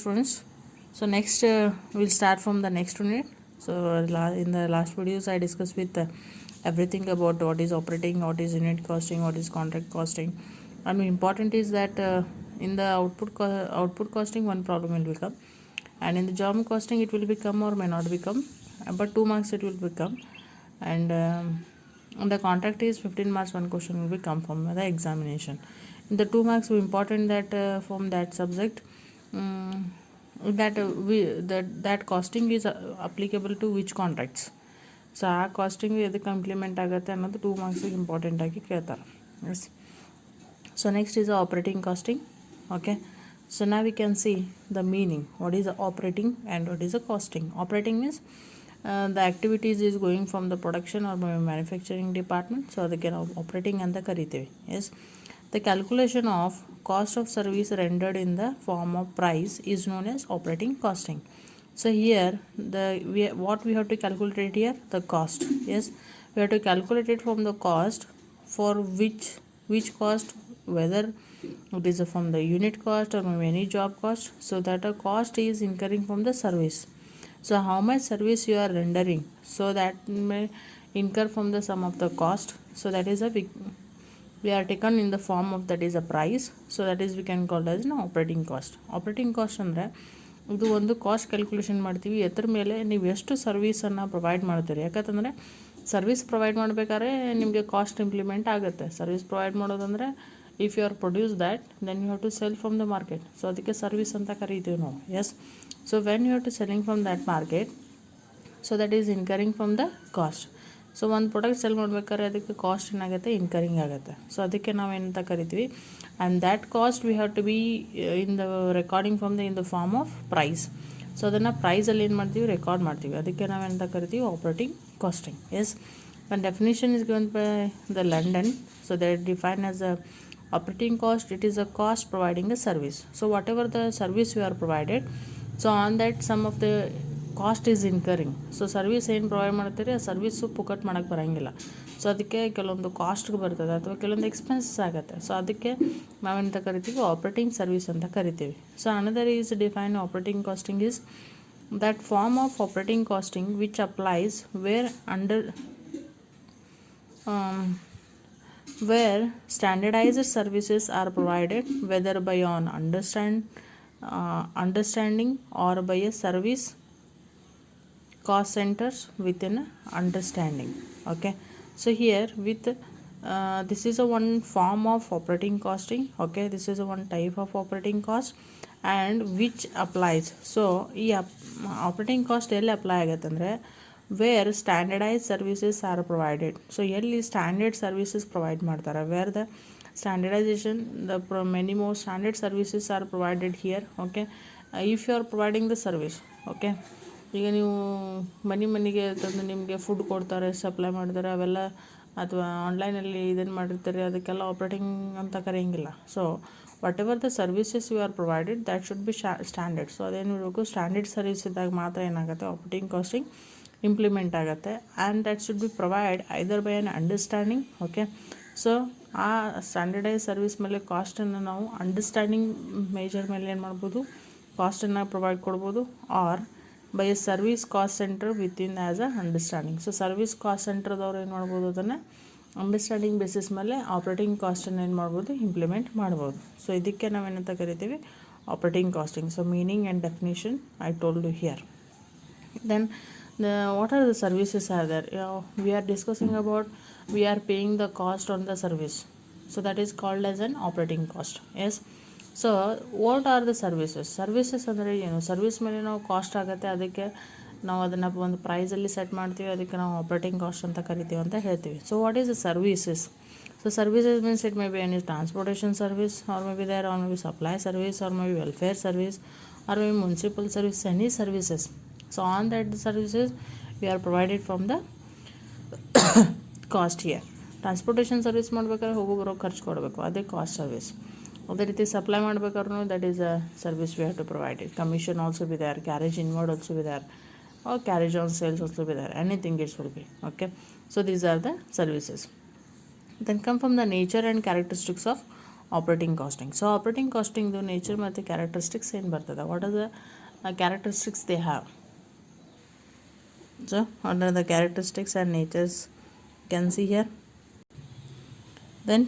Students, so next we'll start from the next unit. So in the last videos I discussed with everything about what is operating, what is unit costing, what is contract costing, and important is that in the output costing one problem will become, and in the job costing it will become or may not become, but 2 marks it will become, and the contract is 15 marks, one question will become from the examination. In the 2 marks important that from that subject, that costing is applicable to which contracts. So ಆ casting ಎದಕ್ಕೆ implement ಆಗುತ್ತೆ ಅನ್ನೋದು 2 ಮಾರ್ಕ್ಸಿಗೆ ಇಂಪಾರ್ಟೆಂಟಾಗಿ ಕೇಳ್ತಾರೆ. S. So next is operating costing. Okay, so now we can see the meaning, what is operating and what is a costing. Operating means the activities is going from the production or manufacturing department, so ಅದಕ್ಕೆ ನಾವು operating ಅಂತ ಕರಿತೀವಿ. S. The calculation of cost of service rendered in the form of price is known as operating costing. So here what we have to calculate here, the cost. Yes, we have to calculate it from the cost for which cost, whether it is from the unit cost or any job cost, so that a cost is incurring from the service. So how much service you are rendering, so that may incur from the sum of the cost. So that is a big, we are taken in the form of that is a price, so that is we can call as an operating cost. Operating cost ಅಂದರೆ ಇದು ಒಂದು cost calculation ಮಾಡ್ತೀವಿ ಎದ್ರ ಮೇಲೆ ನೀವು ಎಷ್ಟು ಸರ್ವೀಸನ್ನು provide ಮಾಡ್ತೀರಿ. ಯಾಕಂತಂದರೆ ಸರ್ವಿಸ್ ಪ್ರೊವೈಡ್ ಮಾಡಬೇಕಾದ್ರೆ ನಿಮಗೆ ಕಾಸ್ಟ್ ಇಂಪ್ಲಿಮೆಂಟ್ ಆಗುತ್ತೆ. ಸರ್ವಿಸ್ ಪ್ರೊವೈಡ್ ಮಾಡೋದಂದರೆ if you are produce that then you have to sell from the market, so ಅದಕ್ಕೆ ಸರ್ವಿಸ್ ಅಂತ ಕರೀತೀವಿ ನಾವು. Yes. So when you have to selling from that market, so that is incurring from the cost. So ಒಂದು product sell ಮಾಡಬೇಕಾದ್ರೆ ಅದಕ್ಕೆ cost ಏನಾಗುತ್ತೆ, ಇನ್ಕರಿಂಗ್ ಆಗುತ್ತೆ. So ಅದಕ್ಕೆ ನಾವು ಏನಂತ ಕರಿತೀವಿ, and that cost we have to be in the recording from the in the form of price. So ಅದನ್ನು ಪ್ರೈಸಲ್ಲಿ ಏನು ಮಾಡ್ತೀವಿ, ರೆಕಾರ್ಡ್ ಮಾಡ್ತೀವಿ. ಅದಕ್ಕೆ ನಾವು ಏನಂತ ಕರಿತೀವಿ, operating costing. Yes. One definition is given by the London. So that define as a operating cost, it is a cost providing a service. So whatever the service you are provided, so on that some of the cost is incurring. So service ಏನು provide ಮಾಡ್ತೀರಿ, ಆ service ಪುಕಟ್ ಮಾಡೋಕ್ಕೆ ಬರೋಂಗಿಲ್ಲ. So ಅದಕ್ಕೆ ಕೆಲವೊಂದು ಕಾಸ್ಟ್ಗೆ ಬರ್ತದೆ ಅಥವಾ ಕೆಲವೊಂದು ಎಕ್ಸ್ಪೆನ್ಸಸ್ ಆಗುತ್ತೆ. ಸೊ ಅದಕ್ಕೆ ನಾವೆಂತ ಕರಿತೀವಿ, ಆಪ್ರೇಟಿಂಗ್ ಸರ್ವಿಸ್ ಅಂತ ಕರಿತೀವಿ. So another is define operating costing is that form of operating costing which applies where standardized services are provided, whether by on understanding or by a service cost centers within understanding. Okay, so here with this is a one form of operating costing. Okay, this is a one type of operating cost and which applies. So ಈ operating cost ಎಲ್ಲಿ apply ಆಗುತ್ತೆ ಅಂದರೆ where standardise services are provided. So ಎಲ್ಲಿ standard services provide ಮಾಡ್ತಾರೆ, where the standardisation the many more standard services are provided here. Okay, if you are providing the service. Okay, ಈಗ ನೀವು ಮನೆಗೆ ತಂದು ನಿಮಗೆ ಫುಡ್ ಕೊಡ್ತಾರೆ, ಸಪ್ಲೈ ಮಾಡ್ತಾರೆ, ಅವೆಲ್ಲ ಅಥವಾ ಆನ್ಲೈನಲ್ಲಿ ಇದನ್ನು ಮಾಡಿರ್ತಾರೆ, ಅದಕ್ಕೆಲ್ಲ ಆಪ್ರೇಟಿಂಗ್ ಅಂತ ಕರೆಯಂಗಿಲ್ಲ. So whatever the services you are provided that should be standard. So ಅದೇನು ಇರಬೇಕು, ಸ್ಟ್ಯಾಂಡರ್ಡ್ ಸರ್ವಿಸ್ ಇದ್ದಾಗ ಮಾತ್ರ ಏನಾಗುತ್ತೆ, ಆಪ್ರೇಟಿಂಗ್ ಕಾಸ್ಟಿಂಗ್ ಇಂಪ್ಲಿಮೆಂಟ್ ಆಗುತ್ತೆ. And that should be provide either by on understanding. Okay, so ಆ ಸ್ಟ್ಯಾಂಡರ್ಡೈಸ್ ಸರ್ವಿಸ್ ಮೇಲೆ ಕಾಸ್ಟನ್ನು ನಾವು ಅಂಡರ್ಸ್ಟ್ಯಾಂಡಿಂಗ್ ಮೇಜರ್ ಮೇಲೆ ಏನು ಮಾಡ್ಬೋದು, ಕಾಸ್ಟನ್ನು ಪ್ರೊವೈಡ್ ಕೊಡ್ಬೋದು. Or by a service cost centre within as a understanding. So service cost ಸೆಂಟರ್ದವ್ರು ಏನು ಮಾಡ್ಬೋದು, ಅದನ್ನು ಅಂಡರ್ಸ್ಟ್ಯಾಂಡಿಂಗ್ ಬೇಸಿಸ್ ಮೇಲೆ ಆಪ್ರೇಟಿಂಗ್ ಕಾಸ್ಟನ್ನು ಏನು ಮಾಡ್ಬೋದು, ಇಂಪ್ಲಿಮೆಂಟ್ ಮಾಡ್ಬೋದು. ಸೊ ಇದಕ್ಕೆ ನಾವೇನಂತ ಕರಿತೀವಿ, operating costing. So meaning and definition I told you here. Then what are the services are there? We are discussing about we are paying the cost on the service, so that is called as an operating cost. Yes. So what are the services ಅಂದರೆ ಏನು, service ಮೇಲೆ ನಾವು cost ಆಗುತ್ತೆ, ಅದಕ್ಕೆ ನಾವು ಅದನ್ನು ಒಂದು ಪ್ರೈಸಲ್ಲಿ ಸೆಟ್ ಮಾಡ್ತೀವಿ, ಅದಕ್ಕೆ ನಾವು ಆಪ್ರೇಟಿಂಗ್ ಕಾಸ್ಟ್ ಅಂತ ಕರಿತೀವಿ ಅಂತ ಹೇಳ್ತೀವಿ. So what is the services? So services means it may be any transportation service, or May be there, or May be supply service, or May be welfare service, or May be municipal service, any services. So on that the services we are provided from the cost here. Transportation service ಮಾಡ್ಬೇಕಾದ್ರೆ ಹೋಗೋ ಬರೋ ಖರ್ಚು ಕೊಡಬೇಕು, ಅದೇ cost service. ಅದೇ ರೀತಿ supply ಮಾಡ್ಬೇಕಾದ್ರೂ that is a service we have to provided. Commission also be there, carriage inward also be there, or carriage on sales also be there, anything it will be. Okay, so these are the services. Then come from the nature and characteristics of operating costing. So operating ಕಾಸ್ಟಿಂಗ್ದು nature ಮತ್ತು characteristics ಏನು ಬರ್ತದೆ, what are the characteristics they have. So under the characteristics and natures you can see here. Then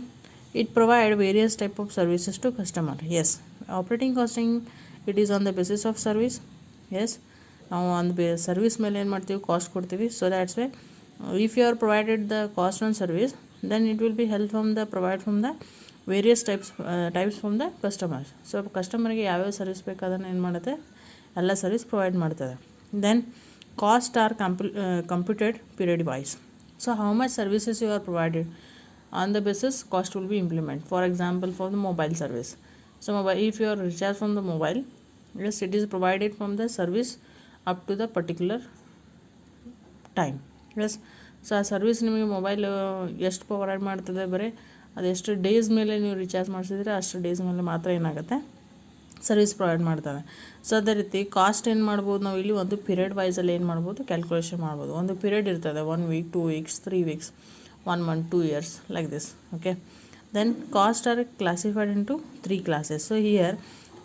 it provide various type of services to customer. Yes, operating costing, it is on the basis of service. Yes, ನಾವು ಒಂದು service ಮೇಲೆ ಏನು ಮಾಡ್ತೀವಿ, cost ಕೊಡ್ತೀವಿ. So that's why if you are provided the cost on service, then it will be help from the provide from the various types from the customers. So ಕಸ್ಟಮರ್ಗೆ ಯಾವ್ಯಾವ service ಬೇಕು ಅದನ್ನು ಏನು ಮಾಡುತ್ತೆ, ಎಲ್ಲ ಸರ್ವಿಸ್ ಪ್ರೊವೈಡ್ ಮಾಡ್ತದೆ. Then cost are computed period wise. So how much services you are provided, on the basis cost will be implemented. For example, for the mobile service, so if you are recharge from the mobile, yes, it is provided from the service up to the particular time. Yes, so ಆ service ನಿಮಗೆ mobile ಎಷ್ಟು provide ಮಾಡ್ತದೆ, ಬರೀ ಅದೆಷ್ಟು days ಮೇಲೆ ನೀವು recharge ಮಾಡಿಸಿದ್ರೆ ಅಷ್ಟು ಡೇಸ್ ಮೇಲೆ ಮಾತ್ರ ಏನಾಗುತ್ತೆ, ಸರ್ವಿಸ್ ಪ್ರೊವೈಡ್ ಮಾಡ್ತಾರೆ. ಸೊ ಅದೇ ರೀತಿ ಕಾಸ್ಟ್ ಏನು ಮಾಡ್ಬೋದು, ನಾವು ಇಲ್ಲಿ ಒಂದು ಪೀರಿಯಡ್ ವೈಸಲ್ಲಿ ಏನು ಮಾಡ್ಬೋದು, ಕ್ಯಾಲ್ಕುಲೇಷನ್ ಮಾಡ್ಬೋದು. ಒಂದು ಪೀರಿಯಡ್ ಇರ್ತದೆ, 1 week, 2 weeks, 3 weeks, 1 month, 2 years, like this. Okay, then costs are classified into 3 classes. So here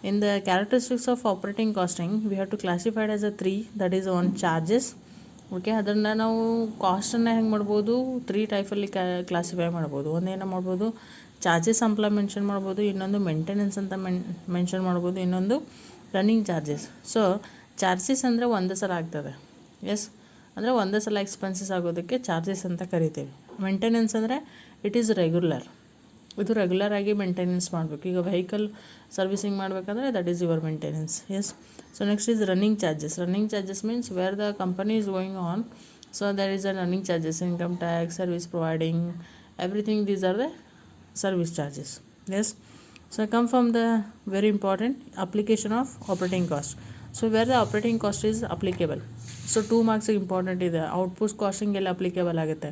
in the characteristics of operating costing, we have to classify it as a 3, that is on charges. Okay, ಅದನ್ನು ನಾವು ಕಾಸ್ಟನ್ನು ಹೆಂಗೆ ಮಾಡ್ಬೋದು, 3 ಟೈಪಲ್ಲಿ classify ಮಾಡ್ಬೋದು. ಒಂದೇನು ಮಾಡ್ಬೋದು, charges ಅಂತ mention ಮಾಡ್ಬೋದು, ಇನ್ನೊಂದು ಮೇಂಟೆನೆನ್ಸ್ ಅಂತ ಮೆನ್ಷನ್ ಮಾಡ್ಬೋದು, ಇನ್ನೊಂದು ರನ್ನಿಂಗ್ ಚಾರ್ಜಸ್. ಸೊ ಚಾರ್ಜಸ್ ಅಂದರೆ ಒಂದೇ ಸಲ ಆಗ್ತದೆ. ಎಸ್, ಅಂದರೆ ಒಂದೇ ಸಲ ಎಕ್ಸ್ಪೆನ್ಸಸ್ ಆಗೋದಕ್ಕೆ ಚಾರ್ಜಸ್ ಅಂತ ಕರಿತೀವಿ. ಮೇಂಟೆನೆನ್ಸ್ ಅಂದರೆ ಇಟ್ ಈಸ್ ರೆಗ್ಯುಲರ್, ಇದು ರೆಗ್ಯುಲರ್ ಆಗಿ ಮೇಂಟೆನೆನ್ಸ್ ಮಾಡಬೇಕು. ಈಗ ವೆಹಿಕಲ್ ಸರ್ವಿಸಿಂಗ್ ಮಾಡಬೇಕಂದ್ರೆ that is your maintenance. Yes, so next is running charges. Running charges means where the company is going on, so there is a running charges, income tax, service providing, everything, these are the service charges. Yes, so come from the very important application of operating cost. So where the operating cost is applicable, so 2 marks important ಇದೆ. Output casting ಎಲ್ಲ applicable ಆಗುತ್ತೆ,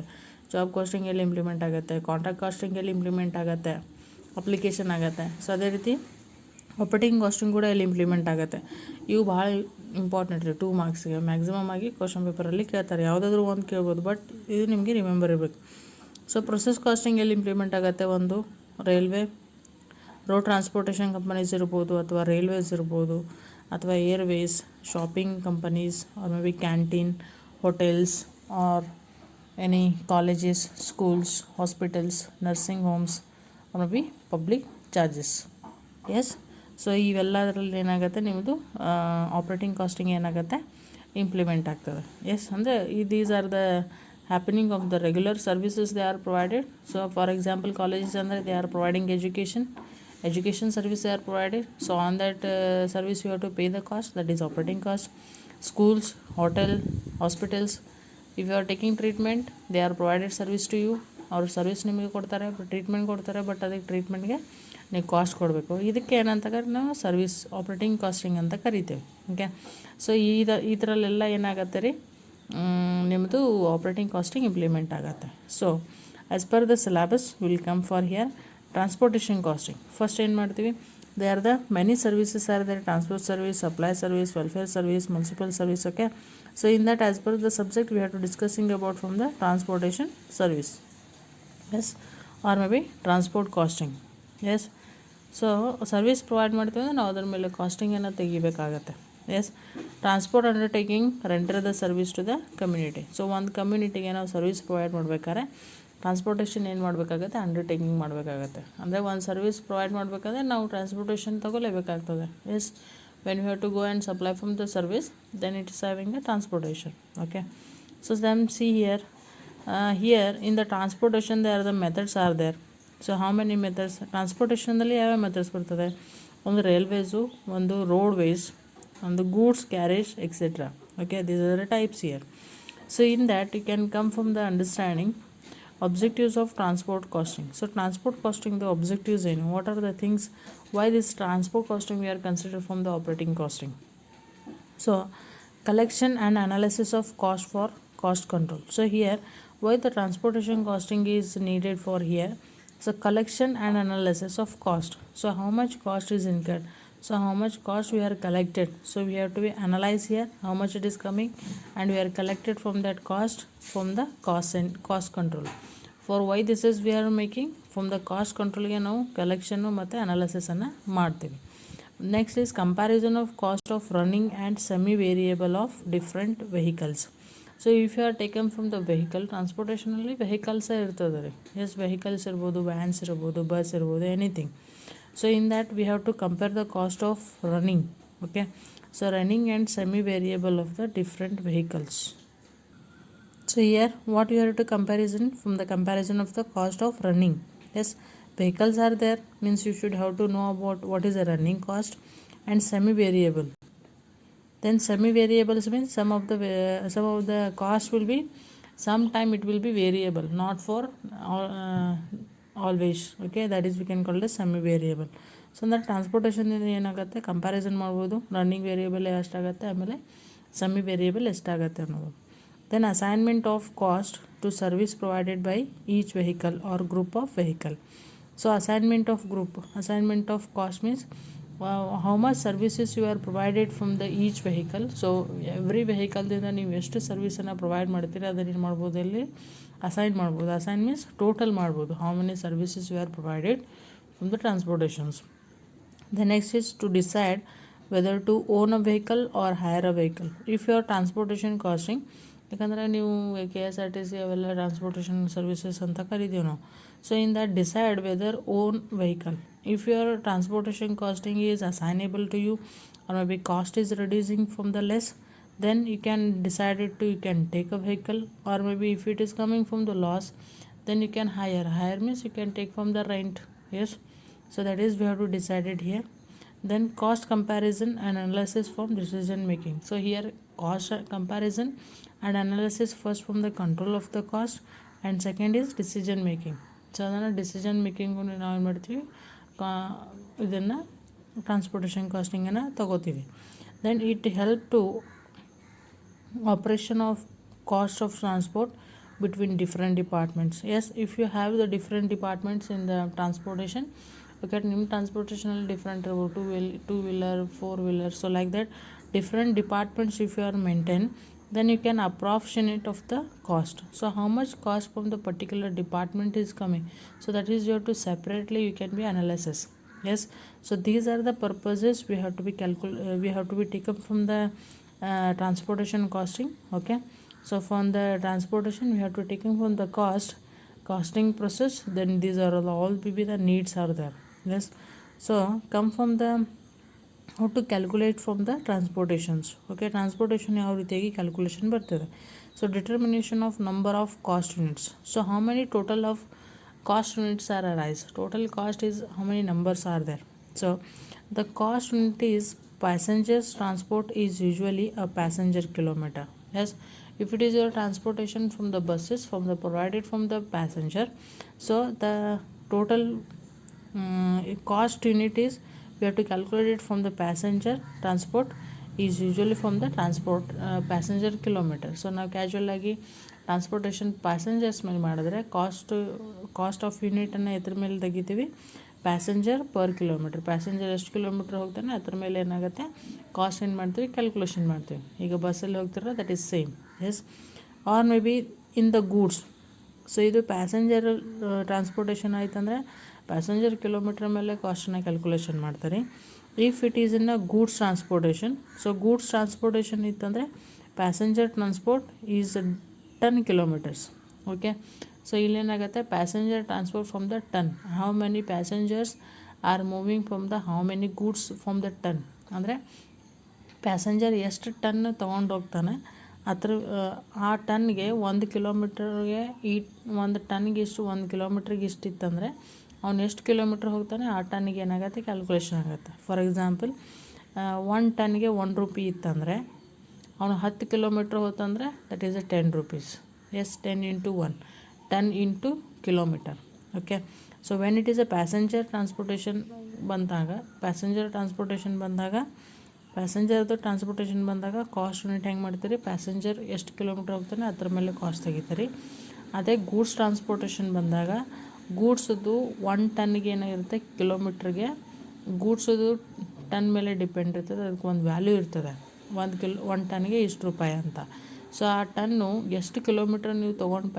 job casting ಎಲ್ಲ implement ಆಗುತ್ತೆ, contract casting ಎಲ್ಲ implement ಆಗುತ್ತೆ, application ಆಗುತ್ತೆ. So ಅದೇ ರೀತಿ ಆಪ್ರೇಟಿಂಗ್ ಕಾಸ್ಟಿಂಗ್ ಕೂಡ ಇಲ್ಲಿ ಇಂಪ್ಲಿಮೆಂಟ್ ಆಗುತ್ತೆ. ಇವು ಭಾಳ ಇಂಪಾರ್ಟೆಂಟ್ ರೀ, 2 ಮಾರ್ಕ್ಸ್ಗೆ ಮ್ಯಾಕ್ಸಿಮಮ್ ಆಗಿ ಕ್ವಶನ್ ಪೇಪರಲ್ಲಿ ಕೇಳ್ತಾರೆ. ಯಾವುದಾದ್ರೂ ಒಂದು ಕೇಳ್ಬೋದು, ಬಟ್ ಇದು ನಿಮಗೆ ರಿಮೆಂಬರ್ ಇರಬೇಕು. ಸೊ ಪ್ರೊಸೆಸ್ ಕಾಸ್ಟಿಂಗ್ ಎಲ್ಲಿ ಇಂಪ್ಲಿಮೆಂಟ್ ಆಗುತ್ತೆ, ಒಂದು ರೈಲ್ವೆ, ರೋಡ್ ಟ್ರಾನ್ಸ್ಪೋರ್ಟೇಷನ್ ಕಂಪನೀಸ್ ಇರ್ಬೋದು, ಅಥವಾ ರೈಲ್ವೇಸ್ ಇರ್ಬೋದು, ಅಥವಾ airways, shopping companies, or may be canteen, hotels, or any colleges, schools, hospitals, nursing homes, or may be public charges. Yes, so ಇವೆಲ್ಲದರಲ್ಲಿ ಏನಾಗುತ್ತೆ, ನಿಮ್ಮದು ಆಪ್ರೇಟಿಂಗ್ ಕಾಸ್ಟಿಂಗ್ ಏನಾಗುತ್ತೆ, ಇಂಪ್ಲಿಮೆಂಟ್ ಆಗ್ತದೆ. ಎಸ್, ಅಂದರೆ these are the happening of the regular services they are provided. So for example, colleges under they are providing education service they are provided. So on that service you have to pay the cost, that is operating cost. Schools, hotel, hospitals, if you are taking treatment, they are provided service to you. ಅವ್ರ service ನಿಮಗೆ ಕೊಡ್ತಾರೆ, treatment ಕೊಡ್ತಾರೆ, but ಅದಕ್ಕೆ ಟ್ರೀಟ್ಮೆಂಟ್ಗೆ ನೀವು cost ಕೊಡಬೇಕು. ಇದಕ್ಕೆ ಏನಂತ ನಾವು ಸರ್ವಿಸ್ ಆಪ್ರೇಟಿಂಗ್ ಕಾಸ್ಟಿಂಗ್ ಅಂತ ಕರಿತೇವೆ. ಓಕೆ, ಸೊ ಈ ಥರಲ್ಲೆಲ್ಲ ಏನಾಗುತ್ತೆ ರೀ, ನಿಮ್ಮದು ಆಪ್ರೇಟಿಂಗ್ ಕಾಸ್ಟಿಂಗ್ ಇಂಪ್ಲಿಮೆಂಟ್ ಆಗುತ್ತೆ. So as per the syllabus will come for here transportation costing. First ಏನು ಮಾಡ್ತೀವಿ, they are the many services are there, transport service, supply service, welfare service, municipal service. Okay, so in that as per the subject we have to discussing about from the transportation service. Yes, or May be transport costing. Yes, so service provide ಮಾಡ್ತೀವಿ ಅಂದರೆ ನಾವು ಅದ್ರ ಮೇಲೆ ಕಾಸ್ಟಿಂಗನ್ನು ತೆಗಿಬೇಕಾಗತ್ತೆ. Yes, transport undertaking render the service to the community. So ಒಂದು ಕಮ್ಯುನಿಟಿಗೆ ನಾವು service provide ಮಾಡಬೇಕಾದ್ರೆ transportation ಏನು ಮಾಡಬೇಕಾಗತ್ತೆ, ಅಂಡರ್ಟೇಕಿಂಗ್ ಮಾಡಬೇಕಾಗತ್ತೆ. ಅಂದರೆ ಒಂದು ಸರ್ವಿಸ್ ಪ್ರೊವೈಡ್ ಮಾಡಬೇಕಾದ್ರೆ ನಾವು ಟ್ರಾನ್ಸ್ಪೋರ್ಟೇಷನ್ ತಗೊಳ್ಳೇಬೇಕಾಗ್ತದೆ. Yes, when you have to go and supply from the service, then it is having the transportation. Okay, so then see here in the transportation they are the methods are there. So how many methods ಟ್ರಾನ್ಸ್ಪೋರ್ಟೇಷನಲ್ಲಿ ಯಾವ್ಯಾವ methods ಬರ್ತದೆ, ಒಂದು railways, ಒಂದು roadways, ಒಂದು goods carriage, etcetera. Okay, these are the types here. So in that you can come from the understanding objectives of transport costing. So transport costing, the objectives in what are the things, why this transport costing we are considered from the operating costing. So collection and analysis of cost for cost control. So here why the transportation costing is needed for here. So collection and analysis of cost. So how much cost is incurred, so how much cost we are collected, so we have to be analyze here how much it is coming, and we are collected from that cost from the cost and cost control. For why this is we are making from the cost ಕಂಟ್ರೋಲ್ಗೆ ನಾವು ಕಲೆಕ್ಷನ್ನು ಮತ್ತು ಅನಾಲಿಸಿಸನ್ನು ಮಾಡ್ತೀವಿ. Next is comparison of cost of running and semi variable of different vehicles. So if you are taken from the vehicle, ಟ್ರಾನ್ಸ್ಪೋರ್ಟೇಷನಲ್ಲಿ ವೆಹಿಕಲ್ಸೇ ಇರ್ತದೆ ರೀ. ಎಸ್, ವೆಹಿಕಲ್ಸ್ ಇರ್ಬೋದು, ವ್ಯಾನ್ಸ್ ಇರ್ಬೋದು, ಬಸ್ ಇರ್ಬೋದು, anything. So in that we have to compare the cost of running. Okay, so running and semi variable of the different vehicles. So here what you have to comparison from the comparison of the cost of running. Yes, vehicles are there, means you should have to know about what is the running cost and semi variable. Then semi variables means some of the cost will be, sometime it will be variable, not for always. Okay, that is we can call it semi variable. So ಅಂದರೆ transportation ಏನಾಗುತ್ತೆ, comparison ಮಾಡ್ಬೋದು, running variable ಎಷ್ಟಾಗುತ್ತೆ, ಆಮೇಲೆ semi variable ಎಷ್ಟಾಗುತ್ತೆ ಅನ್ನೋದು. Then assignment of cost to service provided by each vehicle or group of vehicle. So assignment of cost means how much services you are provided from the each vehicle. So every vehicle ದಿಂದ ನೀವು ಎಷ್ಟು ಸರ್ವಿಸನ್ನು provide ಮಾಡ್ತೀರಿ ಅದನ್ನು ಏನು ಮಾಡ್ಬೋದು, ಇಲ್ಲಿ assign ಮಾಡ್ಬೋದು. Assign means total ಮಾಡ್ಬೋದು, how many services you are provided from the transportations. The next is to decide whether to own a vehicle or hire a vehicle. If you are transportation costing, ಯಾಕಂದರೆ ನೀವು KSRTC ಅವೆಲ್ಲ transportation services ಅಂತ ಕರಿತೀವಿ ನಾವು. So in that decide whether own vehicle. If your transportation costing is assignable to you or maybe cost is reducing from the less, then you can decide it to, you can take a vehicle, or maybe if it is coming from the loss, then you can hire means you can take from the rent. Yes, so that is we have to decide it here. Then cost comparison and analysis from decision making. So here cost comparison and analysis, first from the control of the cost and second is decision making. ಸೊ ಅದನ್ನು decision making ನಾವು ಏನು ಮಾಡ್ತೀವಿ, ಇದನ್ನು transportation ಕಾಸ್ಟಿಂಗನ್ನು ತಗೋತೀವಿ. Then it help to operation of cost of transport between different departments. Yes, if you have the different departments in the transportation, okay, ನಿಮ್ಮ ಟ್ರಾನ್ಸ್ಪೋರ್ಟೇಷನಲ್ಲಿ different ಇರ್ಬೋದು, two wheeler, four wheeler, so like that different departments if you are maintain, then you can approximate of the cost. So how much cost from the particular department is coming, so that is you have to separately you can be analysis. Yes, so these are the purposes we have to be we have to be taken from the transportation costing. Okay, so from the transportation we have to taken from the costing process, then these are all be the needs are there. Yes, so come from the how to calculate from the transportations. Okay, transportation ಯಾವ ರೀತಿಯಾಗಿ calculation ಬರ್ತದೆ. So determination of number of cost units. So how many total of cost units are arise, total cost is how many numbers are there. So the cost unit is passengers transport is usually a passenger kilometer. Yes, if it is your transportation from the buses from the provided from the passenger, so the total cost unit is, we have to calculate it from the passenger transport is usually from the transport passenger kilometer. So ನಾವು casual ಆಗಿ transportation passengers ಮೇಲೆ ಮಾಡಿದ್ರೆ cost of ಯೂನಿಟನ್ನು ಎದ್ರ ಮೇಲೆ ತೆಗಿತೀವಿ, passenger per kilometre. Passenger ಎಷ್ಟು kilometre ಹೋಗ್ತಾನೆ ಅದ್ರ ಮೇಲೆ ಏನಾಗುತ್ತೆ ಕಾಸ್ಟ್ ಏನು ಮಾಡ್ತೀವಿ, ಕ್ಯಾಲ್ಕುಲೇಷನ್ ಮಾಡ್ತೀವಿ. ಈಗ ಬಸ್ಸಲ್ಲಿ ಹೋಗ್ತಿರೋ that is same. Yes, or may be in the goods. So ಇದು ಪ್ಯಾಸೆಂಜರ್ ಟ್ರಾನ್ಸ್ಪೋರ್ಟೇಷನ್ ಆಯ್ತಂದರೆ ಪ್ಯಾಸೆಂಜರ್ ಕಿಲೋಮೀಟ್ರ್ ಮೇಲೆ ಕಾಸ್ಟನ್ನು ಕ್ಯಾಲ್ಕುಲೇಷನ್ ಮಾಡ್ತಾರೆ. If it is in a goods transportation, so goods transportation ಇತ್ತಂದರೆ passenger transport is 10 kilometers. Okay, so ಇಲ್ಲೇನಾಗುತ್ತೆ passenger transport from the ton, how many passengers are moving from the how many goods from the ton. ಅಂದರೆ passenger ಎಷ್ಟು ton ತೊಗೊಂಡು ಹೋಗ್ತಾನೆ ಅದ್ರ ಆ ಟನ್ಗೆ 1 ಕಿಲೋಮೀಟ್ರಿಗೆ ಈ 1 ಟನ್ಗೆ ಇಷ್ಟು, 1 ಕಿಲೋಮೀಟ್ರಿಗೆ ಇಷ್ಟಿತ್ತಂದರೆ ಅವ್ನು ಎಷ್ಟು ಕಿಲೋಮೀಟ್ರ್ ಹೋಗ್ತಾನೆ ಆ ಟನ್ನಿಗೆ ಏನಾಗುತ್ತೆ ಕ್ಯಾಲ್ಕುಲೇಷನ್ ಆಗುತ್ತೆ. ಫಾರ್ ಎಕ್ಸಾಂಪಲ್ 1 ಟನ್ಗೆ 1 ರೂಪಿ ಇತ್ತಂದರೆ ಅವನು 10 ಕಿಲೋಮೀಟ್ರ್ ಹೋತಂದರೆ that is 10 rupees. Yes, 10 into 1, 10 into kilometre. Okay, so when it is a passenger transportation ಬಂದಾಗ ಪ್ಯಾಸೆಂಜರ್ದು ಟ್ರಾನ್ಸ್ಪೋರ್ಟೇಷನ್ ಬಂದಾಗ ಕಾಸ್ಟ್ ಯೂನಿಟ್ ಹೆಂಗೆ ಮಾಡ್ತೀರಿ, ಪ್ಯಾಸೆಂಜರ್ ಎಷ್ಟು ಕಿಲೋಮೀಟ್ರ್ ಹೋಗ್ತಾನೆ ಅದ್ರ ಮೇಲೆ ಕಾಸ್ಟ್ ತೆಗಿತೀರಿ. ಅದೇ ಗೂಡ್ಸ್ ಟ್ರಾನ್ಸ್ಪೋರ್ಟೇಷನ್ ಬಂದಾಗ ಗೂಡ್ಸದು 1 ಟನ್ಗೆ ಏನಾಗಿರುತ್ತೆ ಕಿಲೋಮೀಟ್ರಿಗೆ, ಗೂಡ್ಸದು ಟನ್ ಮೇಲೆ ಡಿಪೆಂಡ್ ಇರ್ತದೆ, ಅದಕ್ಕೆ ಒಂದು ವ್ಯಾಲ್ಯೂ ಇರ್ತದೆ, 1 ಟನ್ಗೆ ಇಷ್ಟು ರೂಪಾಯಿ ಅಂತ. ಸೊ ಆ ಟನ್ನು ಎಷ್ಟು ಕಿಲೋಮೀಟ್ರ್ ನೀವು ತೊಗೊಂಡು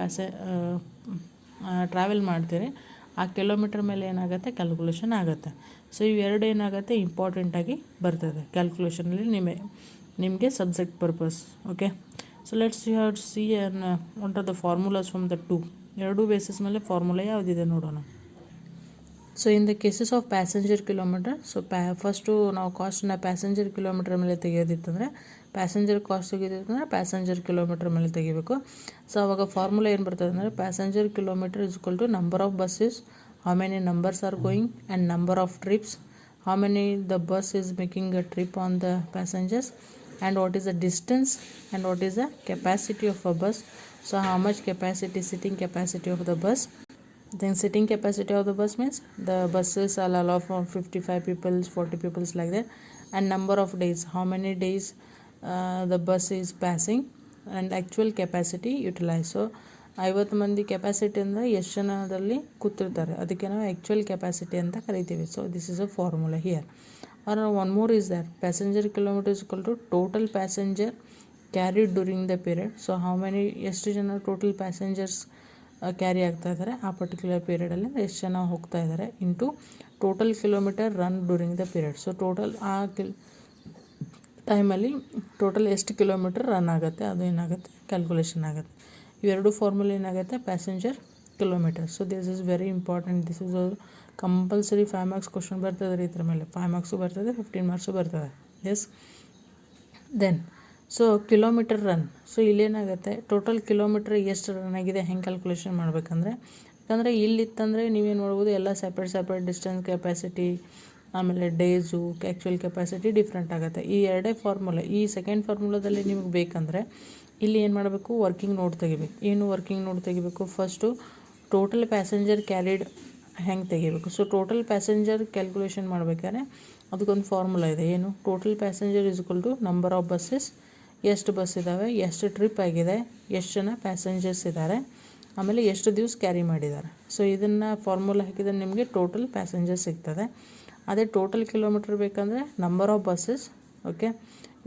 ಟ್ರಾವೆಲ್ ಮಾಡ್ತೀರಿ ಆ ಕಿಲೋಮೀಟರ್ ಮೇಲೆ ಏನಾಗುತ್ತೆ ಕ್ಯಾಲ್ಕುಲೇಷನ್ ಆಗುತ್ತೆ. ಸೊ ಇವೆರಡು ಏನಾಗುತ್ತೆ ಇಂಪಾರ್ಟೆಂಟಾಗಿ ಬರ್ತದೆ ಕ್ಯಾಲ್ಕುಲೇಷನಲ್ಲಿ ನಿಮಗೆ subject purpose. Okay, so let's you have to see what are the formulas from the ಎರಡೂ ಬೇಸಿಸ್ ಮೇಲೆ ಫಾರ್ಮುಲಾ ಯಾವುದಿದೆ ನೋಡೋಣ. So in the cases of passenger kilometre, so first ನಾವು ಕಾಸ್ಟನ್ನ ಪ್ಯಾಸೆಂಜರ್ ಕಿಲೋಮೀಟರ್ ಮೇಲೆ ತೆಗೆಯೋದಿತ್ತಂದರೆ ಪ್ಯಾಸೆಂಜರ್ ಕಾಸ್ಟ್ ತೆಗೆಯೋದಿತ್ತಂದರೆ ಪ್ಯಾಸೆಂಜರ್ ಕಿಲೋಮೀಟರ್ ಮೇಲೆ ತೆಗಿಬೇಕು. ಸೊ ಅವಾಗ ಫಾರ್ಮುಲಾ ಏನು ಬರ್ತದೆ ಅಂದರೆ passenger kilometre is equal to number of buses, how many numbers are going and number of trips, how many the bus is making a trip on the passengers, and what is the distance and what is the capacity of a bus. So how much capacity, sitting capacity of the bus. Then sitting capacity of the bus means the buses are allowed for 55 people, 40 people like that, and number of days, how many days the bus is passing, and actual capacity utilized. So 50 ಮಂದಿ ಕೆಪಾಸಿಟಿಯಿಂದ ಎಷ್ಟು ಜನದಲ್ಲಿ ಕೂತಿರ್ತಾರೆ ಅದಕ್ಕೆ ನಾವು actual capacity ಅಂತ ಕರಿತೀವಿ. So this is a formula here. Or one more is that passenger kilometer is equal to total passenger carried during the period. So how many ಎಷ್ಟು ಜನ ಟೋಟಲ್ ಪ್ಯಾಸೆಂಜರ್ಸ್ ಕ್ಯಾರಿ ಆಗ್ತಾ ಇದ್ದಾರೆ ಆ ಪರ್ಟಿಕ್ಯುಲರ್ ಪೀರಿಯಡಲ್ಲಿ ಎಷ್ಟು ಜನ ಹೋಗ್ತಾ ಇದ್ದಾರೆ into total kilometre run during the period. So total ಆ ಟೈಮಲ್ಲಿ ಟೋಟಲ್ ಎಷ್ಟು ಕಿಲೋಮೀಟರ್ ರನ್ ಆಗುತ್ತೆ ಅದು ಏನಾಗುತ್ತೆ ಕ್ಯಾಲ್ಕುಲೇಷನ್ ಆಗುತ್ತೆ. ಇವೆರಡು ಫಾರ್ಮುಲಾ ಏನಾಗುತ್ತೆ passenger kilometre. So this is very important. This is compulsory 5 marks question ಬರ್ತದೆ ರೀ. ಇದ್ರ ಮೇಲೆ 5 ಮಾರ್ಕ್ಸು ಬರ್ತದೆ, 15 ಮಾರ್ಕ್ಸು ಬರ್ತದೆ. Yes, then so kilometre run. So ಇಲ್ಲೇನಾಗುತ್ತೆ ಟೋಟಲ್ ಕಿಲೋಮೀಟ್ರ್ ಎಷ್ಟು ರನ್ ಆಗಿದೆ ಹೆಂಗೆ ಕ್ಯಾಲ್ಕುಲೇಷನ್ ಮಾಡಬೇಕಂದ್ರೆ, ಯಾಕಂದರೆ ಇಲ್ಲಿತ್ತಂದರೆ ನೀವೇನು ಮಾಡ್ಬೋದು ಎಲ್ಲ ಸಪ್ರೇಟ್ ಡಿಸ್ಟೆನ್ಸ್ ಕೆಪಾಸಿಟಿ ಆಮೇಲೆ ಡೇಸು ಆ್ಯಕ್ಚುಯಲ್ ಕೆಪಾಸಿಟಿ ಡಿಫ್ರೆಂಟ್ ಆಗುತ್ತೆ. ಈ ಎರಡೇ ಫಾರ್ಮುಲಾ. ಈ ಸೆಕೆಂಡ್ ಫಾರ್ಮುಲಾದಲ್ಲಿ ನಿಮಗೆ ಬೇಕಂದರೆ ಇಲ್ಲಿ ಏನು ಮಾಡಬೇಕು ವರ್ಕಿಂಗ್ ನೋಟ್ ತೆಗಿಬೇಕು. ಏನು ವರ್ಕಿಂಗ್ ನೋಟ್ ತೆಗಿಬೇಕು ಫಸ್ಟು ಟೋಟಲ್ ಪ್ಯಾಸೆಂಜರ್ ಕ್ಯಾರಿಡ್ ಹೆಂಗೆ ತೆಗಿಬೇಕು. ಸೊ ಟೋಟಲ್ ಪ್ಯಾಸೆಂಜರ್ ಕ್ಯಾಲ್ಕುಲೇಷನ್ ಮಾಡಬೇಕಾದ್ರೆ ಅದಕ್ಕೊಂದು ಫಾರ್ಮುಲಾ ಇದೆ. ಏನು total passenger is equal to number of buses, ಎಷ್ಟು ಬಸ್ ಇದ್ದಾವೆ, ಎಷ್ಟು ಟ್ರಿಪ್ ಆಗಿದೆ, ಎಷ್ಟು ಜನ ಪ್ಯಾಸೆಂಜರ್ಸ್ ಇದ್ದಾರೆ, ಆಮೇಲೆ ಎಷ್ಟು ದಿವಸ ಕ್ಯಾರಿ ಮಾಡಿದ್ದಾರೆ. ಸೊ ಇದನ್ನು ಫಾರ್ಮುಲಾ ಹಾಕಿದರೆ ನಿಮಗೆ ಟೋಟಲ್ ಪ್ಯಾಸೆಂಜರ್ ಸಿಗ್ತದೆ. ಅದೇ ಟೋಟಲ್ ಕಿಲೋಮೀಟರ್ ಬೇಕಂದರೆ number of buses okay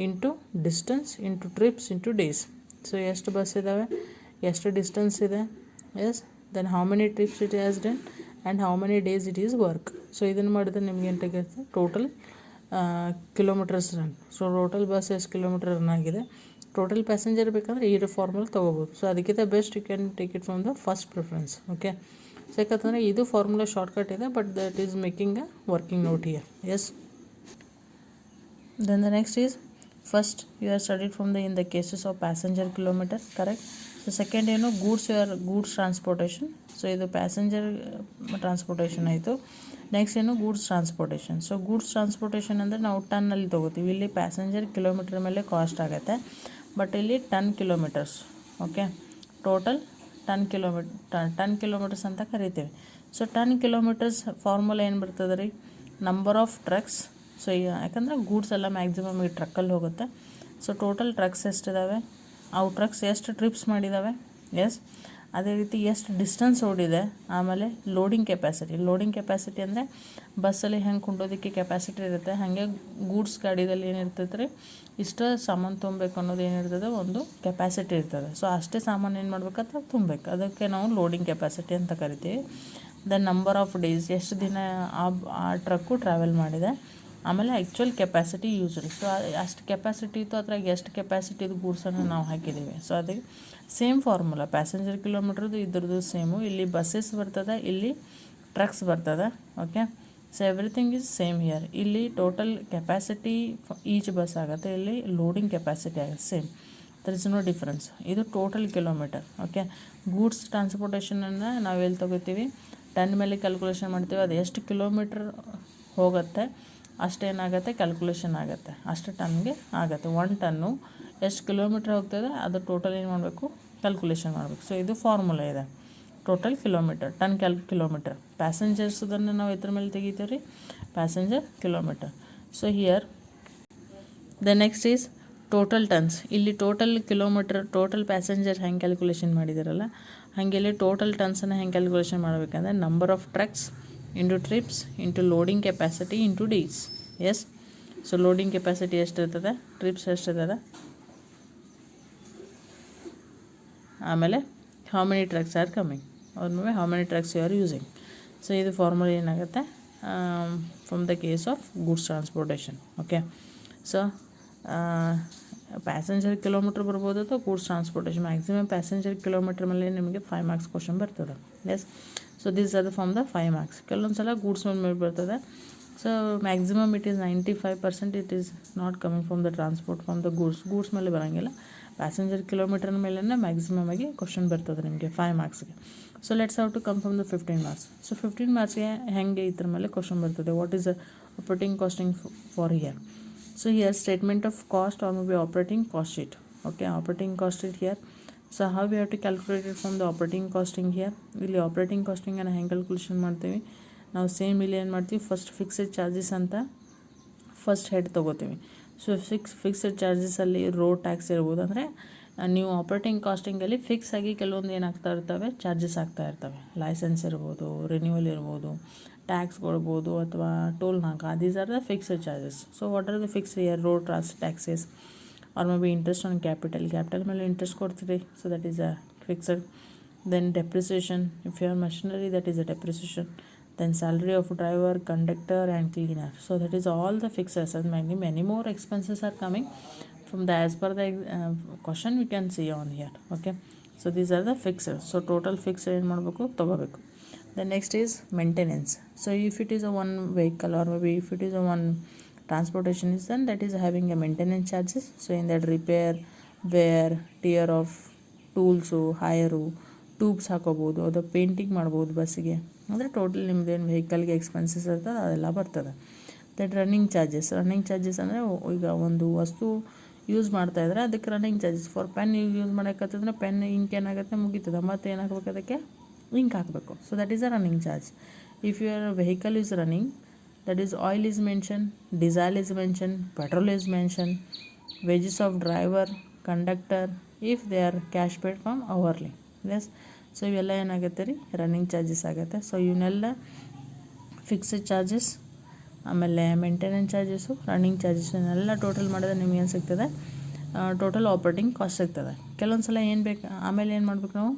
into distance into trips into days. So ಎಷ್ಟು ಬಸ್ ಇದ್ದಾವೆ, ಎಷ್ಟು ಡಿಸ್ಟೆನ್ಸ್ ಇದೆ, yes, then how many trips it has done and how many days it is work. So ಇದನ್ನು ಮಾಡಿದ್ರೆ ನಿಮ್ಗೆ ಏನು ತೆಗೆಯುತ್ತೆ total kilometres run. So total bus ಎಷ್ಟು ಕಿಲೋಮೀಟರ್ ರನ್ ಆಗಿದೆ, ಟೋಟಲ್ ಪ್ಯಾಸೆಂಜರ್ ಬೇಕಂದರೆ ಈ ಫಾರ್ಮುಲಾ ತೊಗೋಬೋದು. ಸೊ ಅದಕ್ಕಿಂತ best you can take it from the first preference. Okay, so ಯಾಕಂತಂದರೆ ಇದು ಫಾರ್ಮುಲಾ ಶಾರ್ಟ್ಕಟ್ ಇದೆ, but that is making a working note here. Yes, then the next is first you are studied from in the cases of passenger kilometre correct. So second ಏನು goods transportation. So ಇದು passenger transportation ಆಯಿತು. Next ಏನು goods transportation. So goods transportation ಅಂದರೆ ನಾವು ಟನ್ನಲ್ಲಿ ತೊಗೋತೀವಿ. ಇಲ್ಲಿ passenger kilometre ಮೇಲೆ ಕಾಸ್ಟ್ ಆಗುತ್ತೆ, ಬಟ್ ಇಲ್ಲಿ ton kilometres. Okay, total ton kilometres ಅಂತ ಕರಿತೀವಿ. ಸೊ ಟನ್ ಕಿಲೋಮೀಟರ್ಸ್ ಫಾರ್ಮುಲಾ ಏನು ಬರ್ತದೆ ರೀ ನಂಬರ್ ಆಫ್ ಟ್ರಕ್ಸ್. ಸೊ ಯಾಕಂದರೆ ಗೂಡ್ಸ್ ಎಲ್ಲ ಮ್ಯಾಕ್ಸಿಮಮ್ ಈ ಟ್ರಕ್ಕಲ್ಲಿ ಹೋಗುತ್ತೆ. ಸೊ ಟೋಟಲ್ ಟ್ರಕ್ಸ್ ಎಷ್ಟಿದ್ದಾವೆ, ಅವು ಟ್ರಕ್ಸ್ ಎಷ್ಟು ಟ್ರಿಪ್ಸ್ ಮಾಡಿದ್ದಾವೆ, ಎಸ್, ಅದೇ ರೀತಿ ಎಷ್ಟು ಡಿಸ್ಟೆನ್ಸ್ ಓಡಿದೆ, ಆಮೇಲೆ ಲೋಡಿಂಗ್ ಕೆಪಾಸಿಟಿ ಅಂದರೆ ಬಸ್ಸಲ್ಲಿ ಹೆಂಗೆ ಕೊಂಡೋದಕ್ಕೆ ಕೆಪಾಸಿಟಿ ಇರುತ್ತೆ, ಹಾಗೆ ಗೂಡ್ಸ್ ಗಾಡಿದಲ್ಲಿ ಏನಿರ್ತೈತೆ ರೀ ಇಷ್ಟು ಸಾಮಾನು ತುಂಬಬೇಕು ಅನ್ನೋದು ಏನಿರ್ತದೆ ಒಂದು ಕೆಪಾಸಿಟಿ ಇರ್ತದೆ. ಸೊ ಅಷ್ಟೇ ಸಾಮಾನು ಏನು ಮಾಡ್ಬೇಕಂತ ತುಂಬಬೇಕು, ಅದಕ್ಕೆ ನಾವು ಲೋಡಿಂಗ್ ಕೆಪಾಸಿಟಿ ಅಂತ ಕರಿತೀವಿ. ದೆನ್ ನಂಬರ್ ಆಫ್ ಡೇಸ್, ಎಷ್ಟು ದಿನ ಆ ಟ್ರಕ್ಕು ಟ್ರಾವೆಲ್ ಮಾಡಿದೆ, ಆಮೇಲೆ ಆ್ಯಕ್ಚುಯಲ್ ಕೆಪಾಸಿಟಿ ಯೂಸ್ಡ್. ಸೊ ಅಷ್ಟು ಕೆಪಾಸಿಟಿ ಇತ್ತು, ಅದ್ರಾಗ ಎಷ್ಟು ಕೆಪಾಸಿಟಿದು ಗೂಡ್ಸನ್ನು ನಾವು ಹಾಕಿದ್ದೀವಿ. ಸೊ ಅದಕ್ಕೆ ಸೇಮ್ ಫಾರ್ಮುಲಾ ಪ್ಯಾಸೆಂಜರ್ ಕಿಲೋಮೀಟ್ರದ್ದು ಇದ್ರದ್ದು ಸೇಮು. ಇಲ್ಲಿ ಬಸ್ಸಸ್ ಬರ್ತದೆ, ಇಲ್ಲಿ ಟ್ರಕ್ಸ್ ಬರ್ತದೆ. Okay, so everything is same here. ಇಲ್ಲಿ ಟೋಟಲ್ ಕೆಪಾಸಿಟಿ ಈಚ್ ಬಸ್ ಆಗುತ್ತೆ, ಇಲ್ಲಿ ಲೋಡಿಂಗ್ ಕೆಪಾಸಿಟಿ ಆಗುತ್ತೆ same. There is no difference. ಇದು ಟೋಟಲ್ ಕಿಲೋಮೀಟರ್. ಓಕೆ, ಗೂಡ್ಸ್ ಟ್ರಾನ್ಸ್ಪೋರ್ಟೇಷನನ್ನು ನಾವು ಎಲ್ಲಿ ತೊಗೋತೀವಿ ಟನ್ ಮೇಲೆ ಕ್ಯಾಲ್ಕುಲೇಷನ್ ಮಾಡ್ತೀವಿ. ಅದು ಎಷ್ಟು ಕಿಲೋಮೀಟ್ರ್ ಹೋಗುತ್ತೆ ಅಷ್ಟೇನಾಗುತ್ತೆ ಕ್ಯಾಲ್ಕುಲೇಷನ್ ಆಗುತ್ತೆ, ಅಷ್ಟು ಟನ್ಗೆ ಆಗುತ್ತೆ. 1 ಟನ್ನು ಎಷ್ಟು ಕಿಲೋಮೀಟ್ರ್ ಹೋಗ್ತದೆ ಅದು ಟೋಟಲ್ ಏನು ಮಾಡಬೇಕು ಕ್ಯಾಲ್ಕುಲೇಷನ್ ಮಾಡಬೇಕು. ಸೊ ಇದು ಫಾರ್ಮುಲಾ ಇದೆ ಟೋಟಲ್ ಕಿಲೋಮೀಟರ್, ಟನ್ ಕಿಲೋಮೀಟರ್. ಪ್ಯಾಸೆಂಜರ್ಸದನ್ನು ನಾವು ಇದ್ರ ಮೇಲೆ ತೆಗಿತೀವಿ ರೀ passenger kilometre. So here the next is total tons. ಇಲ್ಲಿ ಟೋಟಲ್ ಕಿಲೋಮೀಟರ್ ಟೋಟಲ್ ಪ್ಯಾಸೆಂಜರ್ ಹೆಂಗೆ ಕ್ಯಾಲ್ಕುಲೇಷನ್ ಮಾಡಿದಾರಲ್ಲ ಹಾಗೆ ಇಲ್ಲಿ ಟೋಟಲ್ ಟನ್ಸನ್ನು ಹೆಂಗೆ ಕ್ಯಾಲ್ಕುಲೇಷನ್ ಮಾಡಬೇಕಂದ್ರೆ number of trucks into trips into loading capacity into days. Yes, so loading capacity ಎಷ್ಟಿರ್ತದೆ, ಟ್ರಿಪ್ಸ್ ಎಷ್ಟಿರ್ತದೆ, ಆಮೇಲೆ how many trucks are coming, ಆಮೇಲೆ how many trucks you are using. So ಇದು ಫಾರ್ಮುಲಾ ಏನಾಗುತ್ತೆ from the case of goods transportation. Okay, so passenger kilometre ಬರ್ಬೋದು ಅಥವಾ goods transportation. Maximum passenger kilometre ಮೇಲೆ ನಿಮಗೆ 5 ಮಾರ್ಕ್ಸ್ ಕ್ವಶನ್ ಬರ್ತದೆ. Yes, so this are the from the 5 marks. ಕೆಲವೊಂದು ಸಲ goods ಮೇಲೆ ಬರ್ತದೆ. So maximum it is 95% it is not coming from the transport, from the goods ಮೇಲೆ ಬರೋಂಗಿಲ್ಲ. ಪ್ಯಾಸೆಂಜರ್ ಕಿಲೋಮೀಟರ್ ಮೇಲೆ ಮ್ಯಾಕ್ಸಿಮಮ್ ಆಗಿ ಕ್ವಶನ್ ಬರ್ತದೆ ನಿಮಗೆ 5 ಮಾರ್ಕ್ಸ್ಗೆ. So let's how to come from the 15 marks. So 15 ಮಾರ್ಕ್ಸ್ಗೆ ಹೆಂಗೆ ಇದ್ರ ಮೇಲೆ ಕ್ವಶನ್ ಬರ್ತದೆ, what is the operating costing for here. So here statement of cost or maybe operating cost sheet. Okay, operating cost sheet here. So how we have to calculate it from the operating costing here. ಇಲ್ಲಿ operating casting ಅನ್ನು ಹೆಂಗೆ calculation ಮಾಡ್ತೀವಿ ನಾವು, same ಇಲ್ಲಿ ಏನು ಮಾಡ್ತೀವಿ, first fixed charges ಅಂತ first head ತೊಗೋತೀವಿ. ಸೊ ಫಿಕ್ಸೆಡ್ ಚಾರ್ಜಸಲ್ಲಿ ರೋಡ್ ಟ್ಯಾಕ್ಸ್ ಇರ್ಬೋದು. ಅಂದರೆ ನೀವು ಆಪರೇಟಿಂಗ್ ಕಾಸ್ಟಿಂಗಲ್ಲಿ ಫಿಕ್ಸ್ ಆಗಿ ಕೆಲವೊಂದು ಏನಾಗ್ತಾ ಇರ್ತವೆ, ಚಾರ್ಜಸ್ ಆಗ್ತಾ ಇರ್ತವೆ. ಲೈಸೆನ್ಸ್ ಇರ್ಬೋದು, ರಿನ್ಯೂವಲ್ ಇರ್ಬೋದು, ಟ್ಯಾಕ್ಸ್ ಕೊಡ್ಬೋದು, ಅಥವಾ ಟೋಲ್ ನಾಕ. These are the fixed charges. So what are the fixed year, road taxes or May be interest on capital ಮೇಲೆ ಇಂಟ್ರೆಸ್ಟ್ ಕೊಡ್ತೀರಿ. So that is a fixed. Then depreciation, if you are machinery that is a depreciation. Then salary of driver, conductor and cleaner. So that is all the fixed assets. Many more expenses are coming from the as per the question we can see on here. Okay, so these are the fixed. So total fixed ಏನು ಮಾಡಬೇಕು, ತಗೋಬೇಕು. The next is maintenance. So if it is a one vehicle or maybe if it is a one transportation is done, that is having a maintenance charges. So in that repair, wear, tear of tools, hire, tubes ಹಾಕೋಬೋದು, ಅದು painting ಮಾಡ್ಬೋದು ಬಸ್ಸಿಗೆ. ಅಂದರೆ total ನಿಮ್ಮದೇನು ವೆಹಿಕಲ್ಗೆ expenses ಇರ್ತದೆ ಅದೆಲ್ಲ ಬರ್ತದೆ. That running charges ಅಂದರೆ ಈಗ ಒಂದು ವಸ್ತು ಯೂಸ್ ಮಾಡ್ತಾಯಿದ್ರೆ ಅದಕ್ಕೆ running charges. For pen use ಮಾಡೋಕ್ಕತ್ತಂದ್ರೆ ಪೆನ್ ಇಂಕ್ ಏನಾಗುತ್ತೆ, ಮುಗೀತದೆ, ಮತ್ತು ಏನಾಗಬೇಕು, ಅದಕ್ಕೆ ಇಂಕ್ ಹಾಕಬೇಕು. So that is a running charge. If your vehicle is running, that is oil is mention, diesel is mention, petrol is mention, wages of driver, conductor if they are cash paid from hourly. Yes, so ಇವೆಲ್ಲ ಏನಾಗುತ್ತೆ ರೀ, running charges ಆಗುತ್ತೆ. So ಇವನ್ನೆಲ್ಲ fixed charges, ಆಮೇಲೆ maintenance charges, running ಚಾರ್ಜಸ್ಸನ್ನೆಲ್ಲ total ಮಾಡಿದ್ರೆ ನಿಮ್ಗೆ ಏನು ಸಿಗ್ತದೆ, ಟೋಟಲ್ ಆಪ್ರೇಟಿಂಗ್ ಕಾಸ್ಟ್ ಸಿಗ್ತದೆ. ಕೆಲವೊಂದು ಸಲ ಏನು ಬೇಕು, ಆಮೇಲೆ ಏನು ಮಾಡ್ಬೇಕು ನಾವು,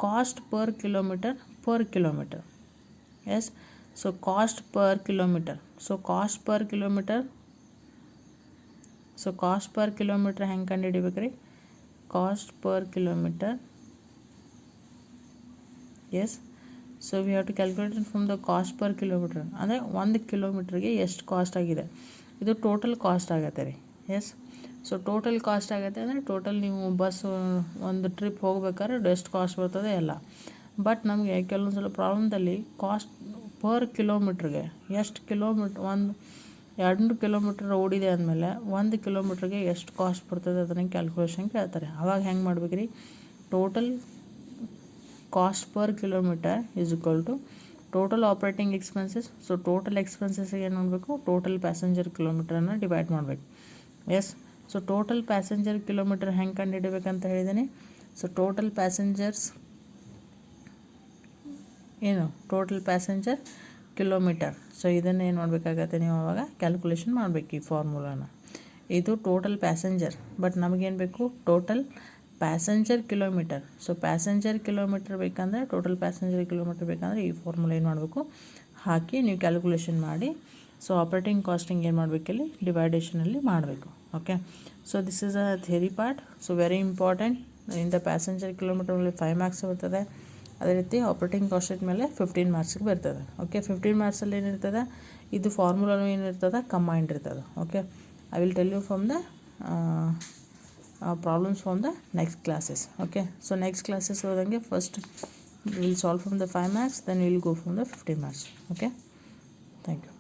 cost per kilometre. Yes, so cost per kilometre. So cost per kilometre ಹೆಂಗೆ ಕಂಡು ಹಿಡಿಬೇಕು ರೀ, cost per kilometre. Yes, so we have to calculate from the cost per kilometre. ಅಂದರೆ 1 ಕಿಲೋಮೀಟ್ರಿಗೆ ಎಷ್ಟು ಕಾಸ್ಟ್ ಆಗಿದೆ, ಇದು ಟೋಟಲ್ ಕಾಸ್ಟ್ ಆಗುತ್ತೆ ರೀ. ಎಸ್, ಸೊ ಟೋಟಲ್ ಕಾಸ್ಟ್ ಆಗುತ್ತೆ ಅಂದರೆ ಟೋಟಲ್ ನೀವು ಬಸ್ ಒಂದು ಟ್ರಿಪ್ ಹೋಗ್ಬೇಕಾದ್ರೆ ಎಷ್ಟು ಕಾಸ್ಟ್ ಬರ್ತದೆ ಎಲ್ಲ. ಬಟ್ ನಮಗೆ ಕೆಲವೊಂದು ಸಲ ಪ್ರಾಬ್ಲಮ್ದಲ್ಲಿ ಕಾಸ್ಟ್ ಪರ್ ಕಿಲೋಮೀಟ್ರಿಗೆ ಎಷ್ಟು ಕಿಲೋಮೀಟ್ರ್, 2 ಕಿಲೋಮೀಟ್ರ್ ಓಡಿದೆ ಅಂದಮೇಲೆ 1 ಕಿಲೋಮೀಟ್ರಿಗೆ ಎಷ್ಟು ಕಾಸ್ಟ್ ಬರ್ತದೆ ಅದನ್ನು ಕ್ಯಾಲ್ಕುಲೇಷನ್ ಕೇಳ್ತಾರೆ. ಆವಾಗ ಹೆಂಗೆ ಮಾಡ್ಬೇಕು ರೀ, total cost per kilometre is equal to total operating expenses. So total ಎಕ್ಸ್ಪೆನ್ಸಸ್ಗೆ ಏನು ಮಾಡಬೇಕು, ಟೋಟಲ್ ಪ್ಯಾಸೆಂಜರ್ ಕಿಲೋಮೀಟ್ರನ್ನು ಡಿವೈಡ್ ಮಾಡಬೇಕು. Yes, so total passenger kilometre ಹೆಂಗೆ ಕಂಡು ಹಿಡಿಬೇಕಂತ ಹೇಳಿದ್ದೀನಿ. So total passenger kilometre. So ಇದನ್ನು ಏನು ಮಾಡಬೇಕಾಗತ್ತೆ, ನೀವು ಅವಾಗ ಕ್ಯಾಲ್ಕುಲೇಷನ್ ಮಾಡಬೇಕು ಈ ಫಾರ್ಮುಲಾನ. ಇದು ಟೋಟಲ್ ಪ್ಯಾಸೆಂಜರ್, ಬಟ್ ನಮಗೇನು ಬೇಕು, total passenger kilometre. So passenger kilometre ಬೇಕಂದರೆ, ಟೋಟಲ್ ಪ್ಯಾಸೆಂಜರ್ ಕಿಲೋಮೀಟರ್ ಬೇಕಂದರೆ ಈ ಫಾರ್ಮುಲಾ ಏನು ಮಾಡಬೇಕು, ಹಾಕಿ ನೀವು ಕ್ಯಾಲ್ಕುಲೇಷನ್ ಮಾಡಿ. ಸೊ ಆಪ್ರೇಟಿಂಗ್ ಕಾಸ್ಟಿಂಗ್ ಏನು ಮಾಡಬೇಕಿಲ್ಲಿ, ಡಿವೈಡೇಷನಲ್ಲಿ ಮಾಡಬೇಕು. Okay, so this is a theory part. So very important. In the passenger kilometre ಮೇಲೆ 5 ಮಾರ್ಕ್ಸ್ ಬರ್ತದೆ. ಅದೇ ರೀತಿ ಆಪ್ರೇಟಿಂಗ್ ಕಾಸ್ಟ್ ಮೇಲೆ 15 ಮಾರ್ಕ್ಸಿಗೆ ಬರ್ತದೆ. ಓಕೆ, 15 ಮಾರ್ಕ್ಸಲ್ಲಿ ಏನಿರ್ತದೆ, ಇದು ಫಾರ್ಮುಲಾನು ಏನಿರ್ತದೆ, ಕಂಬೈಂಡ್ ಇರ್ತದೆ. Okay, I will tell you from the problems from the next classes. Okay, so next classes ಹೋದಂಗೆ first we will solve from the 5 marks, then we will go from the 15 marks. Okay, thank you.